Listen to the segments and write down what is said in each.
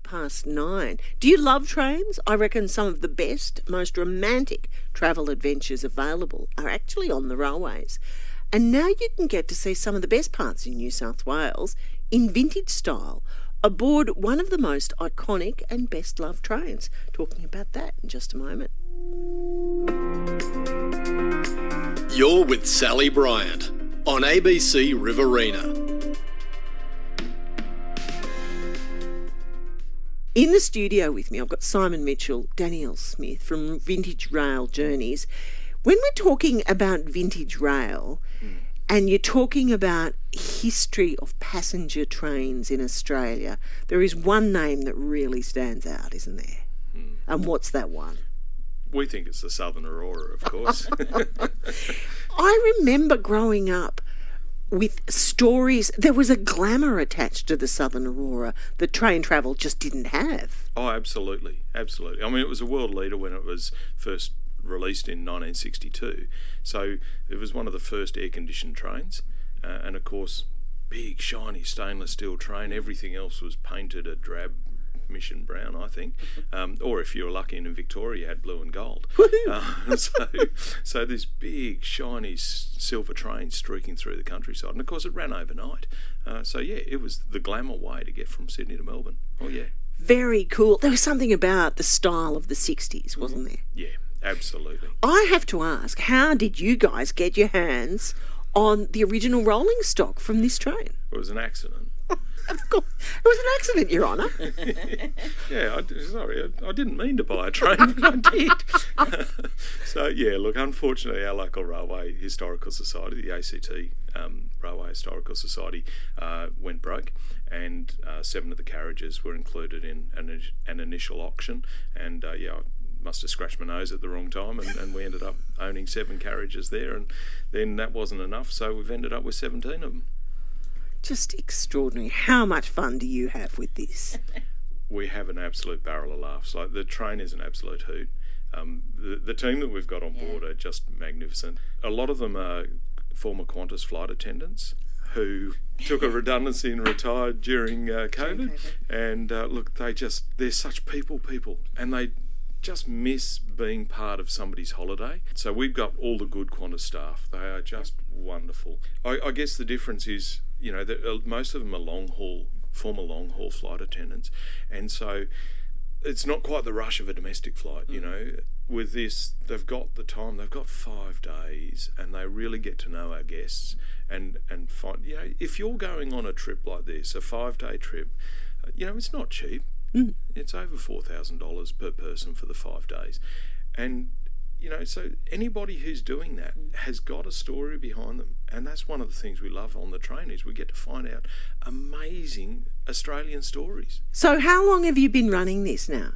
9:15. Do you love trains? I reckon some of the best, most romantic travel adventures available are actually on the railways. And now you can get to see some of the best parts in New South Wales in vintage style aboard one of the most iconic and best-loved trains. Talking about that in just a moment. You're with Sally Bryant on ABC Riverina. In the studio with me, I've got Simon Mitchell, Danielle Smith from Vintage Rail Journeys. When we're talking about vintage rail, and you're talking about history of passenger trains in Australia, there is one name that really stands out, isn't there? And what's that one? We think it's the Southern Aurora, of course. I remember growing up with stories. There was a glamour attached to the Southern Aurora that train travel just didn't have. Oh, absolutely. Absolutely. I mean, it was a world leader when it was first released in 1962. So it was one of the first air-conditioned trains. And, of course, big, shiny stainless steel train. Everything else was painted a drab mission brown, I think. Or if you were lucky and in Victoria, you had blue and gold. So this big, shiny silver train streaking through the countryside. And, of course, it ran overnight. It was the glamour way to get from Sydney to Melbourne. Oh, yeah. Very cool. There was something about the style of the 60s, wasn't there? Yeah, absolutely. I have to ask, how did you guys get your hands on the original rolling stock from this train? It was an accident. Of course. It was an accident, Your Honour. I didn't mean to buy a train, but I did. Unfortunately, our local railway historical society, the ACT Railway Historical Society, went broke, and 7 of the carriages were included in an initial auction, and I must have scratched my nose at the wrong time, and we ended up owning 7 carriages there, and then that wasn't enough, so we've ended up with 17 of them. Just extraordinary. How much fun do you have with this? We have an absolute barrel of laughs. Like, the train is an absolute hoot. The team that we've got on board are just magnificent. A lot of them are former Qantas flight attendants who took a redundancy and retired during COVID. And they're such people, and they just miss being part of somebody's holiday. So we've got all the good Qantas staff. They are just wonderful. I guess the difference is, most of them are former long haul flight attendants, and so it's not quite the rush of a domestic flight. With this, they've got the time. They've got 5 days, and they really get to know our guests and find. If you're going on a trip like this, a 5-day trip, it's not cheap. It's over $4,000 per person for the 5 days, and so anybody who's doing that has got a story behind them, and that's one of the things we love on the train, is we get to find out amazing Australian stories. So how long have you been running this now?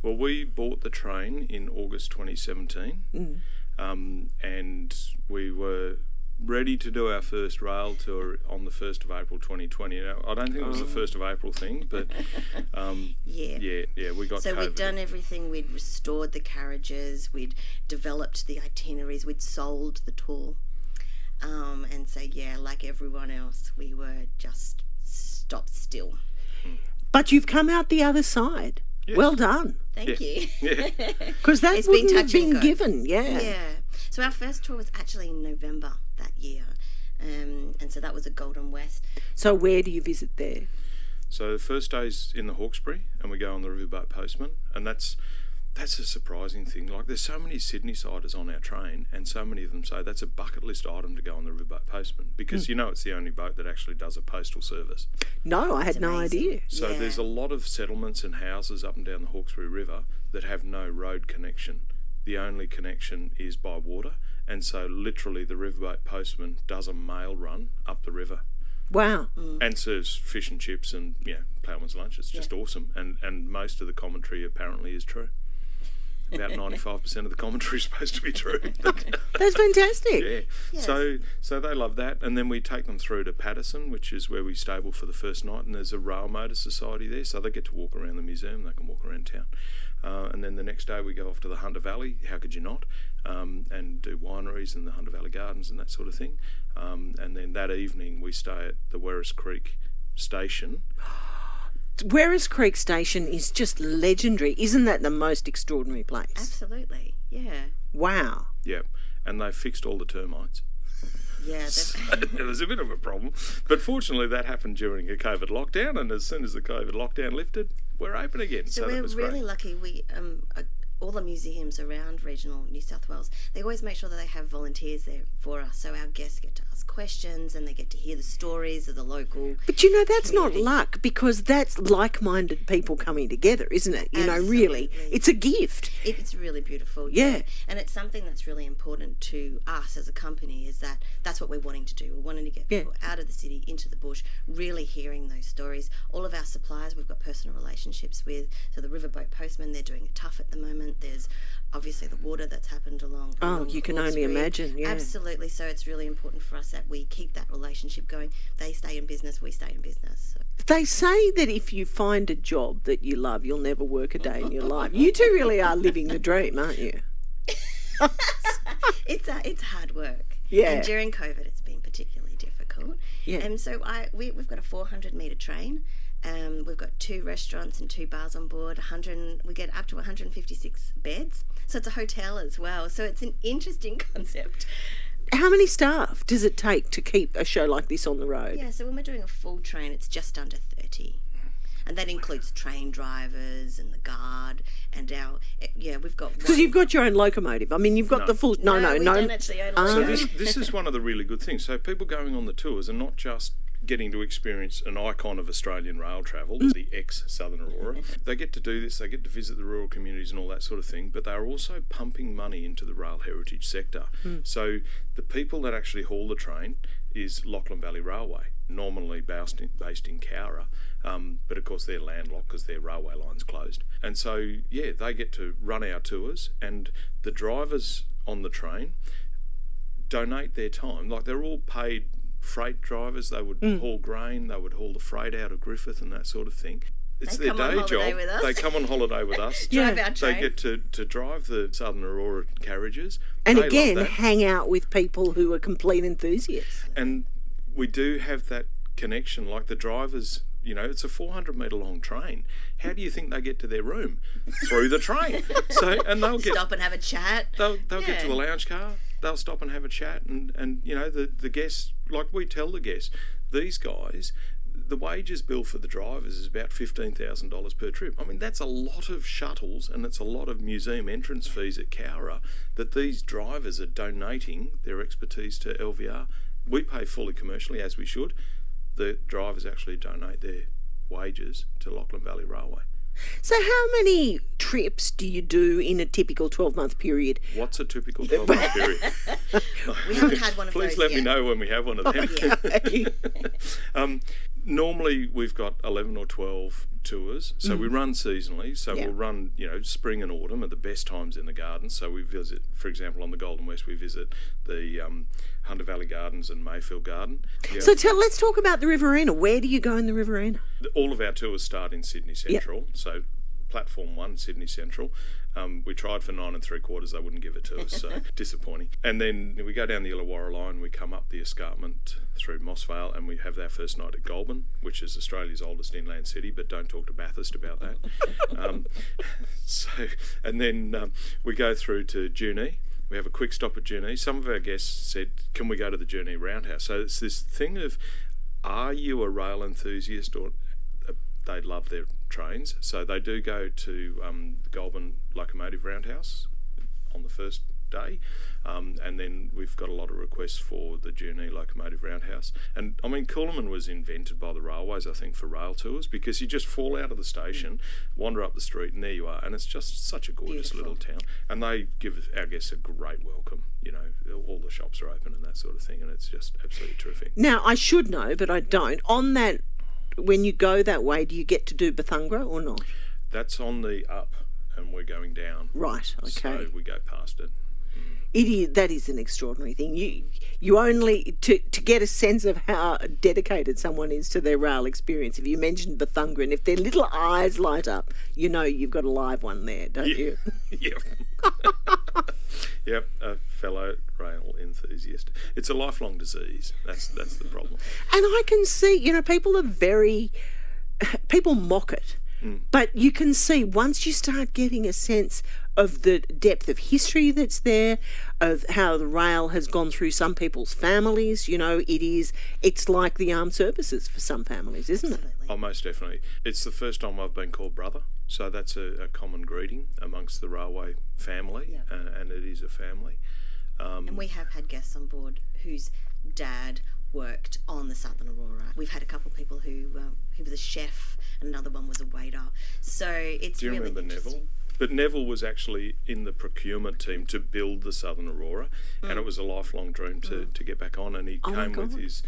Well, we bought the train in August 2017, and we were ready to do our first rail tour on the 1st of April 2020. Now, I don't think it was the 1st of April thing, but we got So COVID. We'd done everything. We'd restored the carriages, we'd developed the itineraries, we'd sold the tour. And so, like everyone else, we were just stopped still. But you've come out the other side. Yes. Well done. Thank you. Yeah. Because that It's wouldn't been have touch and been go. given, Yeah. So our first tour was actually in November that year. And so that was at Golden West. So where do you visit there? So the first day's in the Hawkesbury, and we go on the Riverboat Postman, and that's a surprising thing. Like, there's so many Sydney-siders on our train, and so many of them say that's a bucket list item to go on the Riverboat Postman, because it's the only boat that actually does a postal service. No, I had no idea. So there's a lot of settlements and houses up and down the Hawkesbury River that have no road connection. The only connection is by water, and so literally the Riverboat Postman does a mail run up the river. Wow. And serves fish and chips and ploughman's lunch. It's just awesome, and most of the commentary apparently is true. About 95% of the commentary is supposed to be true. That's fantastic. Yeah. Yes. So they love that, and then we take them through to Patterson, which is where we stable for the first night, and there's a rail motor society there, so they get to walk around the museum. They can walk around town. And then the next day we go off to the Hunter Valley. How could you not? And do wineries and the Hunter Valley Gardens and that sort of thing. And then that evening we stay at the Werris Creek station. Werris Creek Station is just legendary. Isn't that the most extraordinary place? Absolutely, yeah. Wow. Yep. And they fixed all the termites. Yeah, So it was a bit of a problem. But fortunately, that happened during a COVID lockdown, and as soon as the COVID lockdown lifted, we're open again. So we're that was really great. lucky. We all the museums around regional New South Wales, they always make sure that they have volunteers there for us, so our guests get to ask questions and they get to hear the stories of the local. But you know, that's community. not luck, because that's like-minded people coming together, isn't it? You know, really, Absolutely. it's a gift. It's really beautiful. Yeah. And it's something that's really important to us as a company, is that that's what we're wanting to do. We're wanting to get people out of the city into the bush, really hearing those stories. All of our suppliers we've got personal relationships with. So the Riverboat Postman, they're doing it tough at the moment. There's obviously the water that's happened along. Oh, you can only imagine, yeah. Absolutely. So it's really important for us that we keep that relationship going. They stay in business, we stay in business. So. They say that if you find a job that you love, you'll never work a day in your life. You two really are living the dream, aren't you? It's hard work. Yeah. And during COVID, it's been particularly difficult. Yeah. And so we've got a 400-metre train. We've got 2 restaurants and 2 bars on board. We get up to 156 beds. So it's a hotel as well. So it's an interesting concept. How many staff does it take to keep a show like this on the road? Yeah, so when we're doing a full train, it's just under 30. And that includes train drivers and the guard and we've got... Because you've got your own locomotive. I mean, you've got the full... No. we don't actually own a So locomotive. this is one of the really good things. So people going on the tours are not just getting to experience an icon of Australian rail travel, the ex-Southern Aurora. They get to do this, they get to visit the rural communities and all that sort of thing, but they're also pumping money into the rail heritage sector. So the people that actually haul the train is Lachlan Valley Railway, normally based in Cowra, but of course they're landlocked because their railway line's closed. And so, yeah, they get to run our tours, and the drivers on the train donate their time. Like, they're all paid freight drivers. They would haul grain, they would haul the freight out of Griffith and that sort of thing. It's They their come on day holiday job. with us. They come on holiday with us. Drive our They train. get to drive the Southern Aurora carriages. And They love again, that. hang out with people who are complete enthusiasts. And we do have that connection. Like, the drivers, you know, it's a 400-metre long train. How do you think they get to their room? Through the train. So, and they'll get Stop and have a chat. They'll get to Yeah. the lounge car, they'll stop and have a chat, and you know, the guests, like we tell the guests, these guys, the wages bill for the drivers is about $15,000 per trip. I mean, that's a lot of shuttles, and it's a lot of museum entrance fees at Cowra that these drivers are donating their expertise to LVR. We pay fully commercially, as we should. The drivers actually donate their wages to Lachlan Valley Railway. So how many trips do you do in a typical 12-month period? What's a typical 12-month period? We haven't had one of Please those let yet. me know when we have one of them. Yeah. Normally we've got 11 or 12 tours, so we run seasonally. So Yeah. we'll run, you know, spring and autumn are the best times in the gardens. So we visit, for example, on the Golden West, we visit the Hunter Valley Gardens and Mayfield Garden. Yeah. So let's talk about the Riverina. Where do you go in the Riverina? All of our tours start in Sydney Central. So platform 1, Sydney Central. We tried for 9 3/4, they wouldn't give it to us, so disappointing. And then we go down the Illawarra line, we come up the escarpment through Mossvale, and we have our first night at Goulburn, which is Australia's oldest inland city, but don't talk to Bathurst about that. And then we go through to Junee. We have a quick stop at Junee. Some of our guests said, can we go to the Junee Roundhouse? So it's this thing of, are you a rail enthusiast, or they love their trains, so they do go to the Goulburn Locomotive Roundhouse on the first day, and then we've got a lot of requests for the Junee Locomotive Roundhouse. And I mean, Coolaman was invented by the railways, I think, for rail tours, because you just fall out of the station, wander up the street, and there you are, and it's just such a gorgeous Beautiful. little town. And they give our guests a great welcome. You know, all the shops are open and that sort of thing, and it's just absolutely terrific. Now, I should know, but I don't. On that, when you go that way, do you get to do Bethungra or not? That's on the up, and we're going down. Right, okay. So we go past it. That is an extraordinary thing. You only, to get a sense of how dedicated someone is to their rail experience, if you mention Bethungra, and if their little eyes light up, you know you've got a live one there, don't you? Yep. Yep, a fellow rail enthusiast. It's a lifelong disease. That's the problem. And I can see, you know, people are very people mock it. But you can see once you start getting a sense of the depth of history that's there, of how the rail has gone through some people's families, it's like the armed services for some families, isn't it? Oh, most definitely. It's the first time I've been called brother, so that's a common greeting amongst the railway family, and it is a family. And we have had guests on board whose dad worked on the Southern Aurora. We've had a couple of people who was a chef, and another one was a waiter. So it's Do you really remember interesting. Neville? But Neville was actually in the procurement team to build the Southern Aurora, and it was a lifelong dream to get back on. And he came with his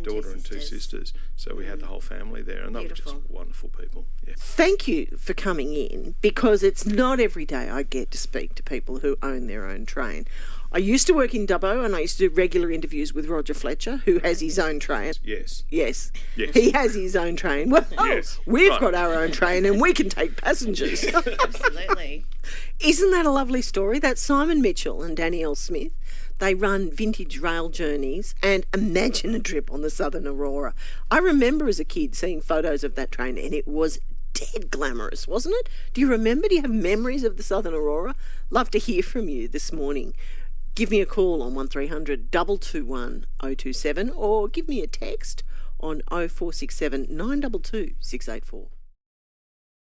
daughter and two sisters. So we had the whole family there, and they were just wonderful people. Yeah. Thank you for coming in, because it's not every day I get to speak to people who own their own train. I used to work in Dubbo, and I used to do regular interviews with Roger Fletcher, who has his own train. Yes. He has his own train. Well, we've got our own train, and we can take passengers. Absolutely. Isn't that a lovely story? That's Simon Mitchell and Danielle Smith. They run vintage rail journeys, and imagine a trip on the Southern Aurora. I remember as a kid seeing photos of that train, and it was dead glamorous, wasn't it? Do you remember? Do you have memories of the Southern Aurora? Love to hear from you this morning. Give me a call on 1300 221 027, or give me a text on 0467 922 684.